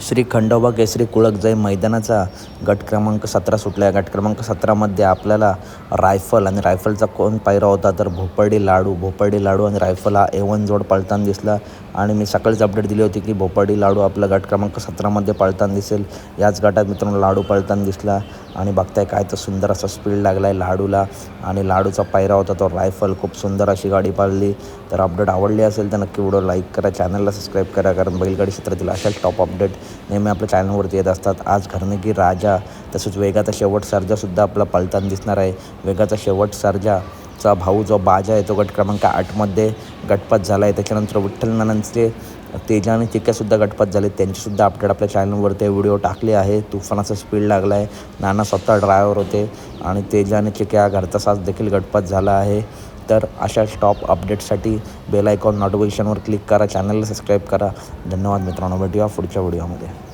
श्री खंडोबा केसरी कुळकजाई मैदानाचा गट क्रमांक 17 सुटला आहे. गट क्रमांक 17मध्ये आपल्याला रायफल आणि रायफलचा कोण पायरा होता तर भोपर्डी लाडू आणि रायफल हा A1 जोड पळताना दिसला. आणि मी सकाळीच अपडेट दिली होती की भोपर्डी लाडू आपला गट क्रमांक 17मध्ये पळताना दिसेल. याच गटात मित्रांनो लाडू पळताना दिसला आणि बघताय काय तर सुंदर असा स्पीड लागला आहे लाडूला. आणि लाडूचा पायरा होता तो रायफल. खूप सुंदर अशी गाडी पळली. तर अपडेट आवडली असेल तर नक्की व्हिडिओ लाईक करा, चॅनलला सबस्क्राईब करा, कारण बैलगाडी क्षेत्रातील अशाच टॉप अपडेट नेहमी आपल्या चॅनलवरती येत असतात. आज घरनेगी राजा तसंच वेगाचा शेवट सर्जासुद्धा आपला पळताना दिसणार आहे. वेगाचा शेवट सर्जाचा भाऊ जो बाजा आहे तो गट क्रमांक 8मध्ये गटपात झाला आहे. त्याच्यानंतर विठ्ठल नानांचे तेजा आणि चिक्यासुद्धा गटपात झाले. त्यांचीसुद्धा अपडेट आपल्या चॅनलवरती व्हिडिओ टाकले आहे. तुफानाचा स्पीड लागला आहे. नाना स्वतः ड्रायव्हर होते आणि तेजा आणि चिक्या घरचा साथ देखील गटपात झाला आहे. तर अशा टॉप अपडेटसाठी बेल आयकॉन नोटिफिकेशनवर क्लिक करा, चॅनलला सबस्क्राईब करा. धन्यवाद मित्रांनो, भेटूया पुढच्या व्हिडिओमध्ये.